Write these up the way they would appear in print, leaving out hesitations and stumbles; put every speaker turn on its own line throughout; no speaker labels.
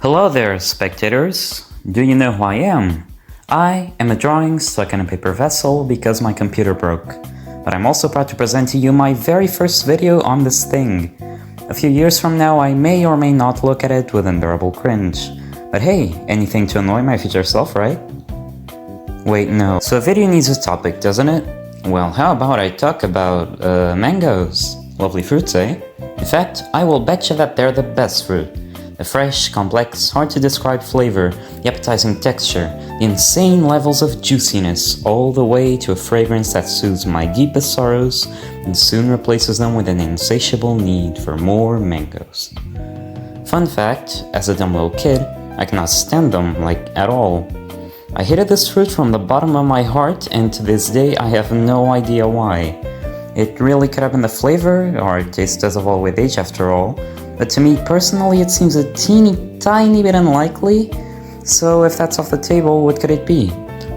Hello there, spectators. Do you know who I am? I am a drawing stuck in a paper vessel because my computer broke. But I'm also proud to present to you my very first video on this thing. A few years from now, I may or may not look at it with unbearable cringe. But hey, anything to annoy my future self, right? Wait, no. So a video needs a topic, doesn't it? Well, how about I talk about, mangoes? Lovely fruits, eh? In fact, I will bet you that they're the best fruit. The fresh, complex, hard-to-describe flavor, the appetizing texture, the insane levels of juiciness, all the way to a fragrance that soothes my deepest sorrows and soon replaces them with an insatiable need for more mangoes. Fun fact, as a dumb little kid, I cannot stand them, like, at all. I hated this fruit from the bottom of my heart, and to this day I have no idea why. It really could have been the flavor, or taste does evolve with age after all, but to me personally it seems a teeny tiny bit unlikely. So if that's off the table, what could it be?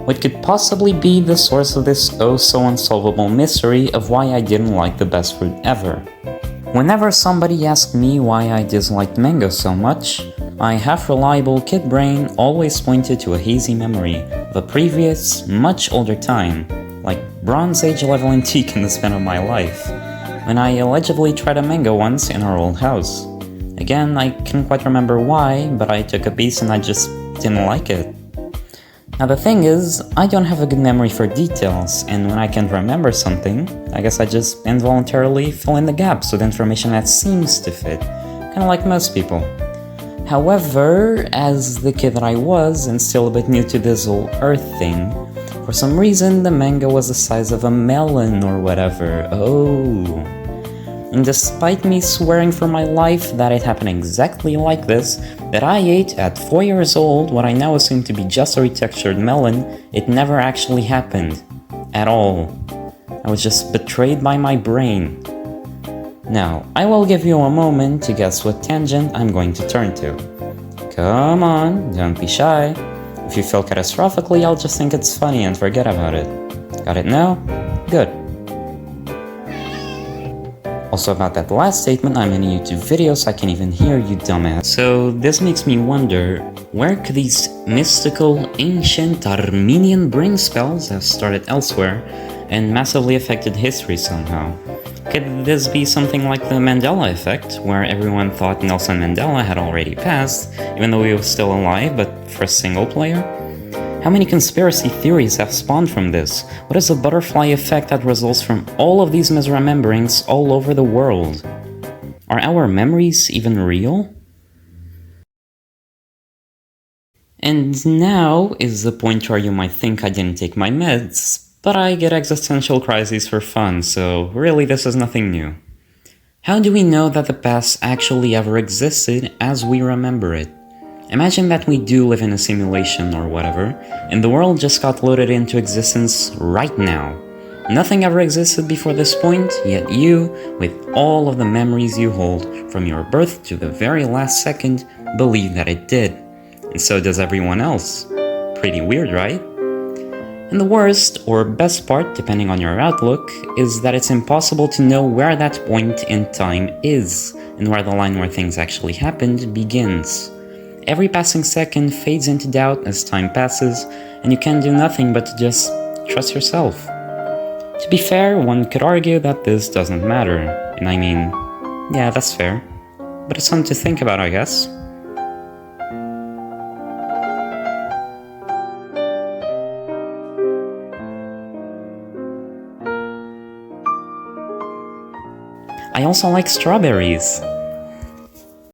What could possibly be the source of this oh so unsolvable mystery of why I didn't like the best fruit ever? Whenever somebody asked me why I disliked mango so much, my half-reliable kid brain always pointed to a hazy memory of a previous, much older time, like Bronze Age level antique in the span of my life, when I allegedly tried a mango once in our old house. Again, I can't quite remember why, but I took a piece and I just didn't like it. Now the thing is, I don't have a good memory for details, and when I can't remember something, I guess I just involuntarily fill in the gaps with information that seems to fit, kinda like most people. However, as the kid that I was, and still a bit new to this whole Earth thing, for some reason the mango was the size of a melon or whatever. Oh. And despite me swearing for my life that it happened exactly like this, that I ate at 4 years old what I now assume to be just a retextured melon, it never actually happened. At all. I was just betrayed by my brain. Now, I will give you a moment to guess what tangent I'm going to turn to. Come on, don't be shy. If you fail catastrophically, I'll just think it's funny and forget about it. Got it now? Good. Also about that last statement, I'm in a YouTube video so I can't even hear you, dumbass. So this makes me wonder, where could these mystical, ancient Armenian brain spells have started elsewhere and massively affected history somehow? Could this be something like the Mandela effect, where everyone thought Nelson Mandela had already passed, even though he was still alive, but for a single player? How many conspiracy theories have spawned from this? What is the butterfly effect that results from all of these misrememberings all over the world? Are our memories even real? And now is the point where you might think I didn't take my meds, but I get existential crises for fun, so really this is nothing new. How do we know that the past actually ever existed as we remember it? Imagine that we do live in a simulation or whatever, and the world just got loaded into existence right now. Nothing ever existed before this point, yet you, with all of the memories you hold from your birth to the very last second, believe that it did. And so does everyone else. Pretty weird, right? And the worst, or best part, depending on your outlook, is that it's impossible to know where that point in time is, and where the line where things actually happened begins. Every passing second fades into doubt as time passes, and you can do nothing but to just trust yourself. To be fair, one could argue that this doesn't matter, and I mean, yeah, that's fair. But it's something to think about, I guess. I also like strawberries.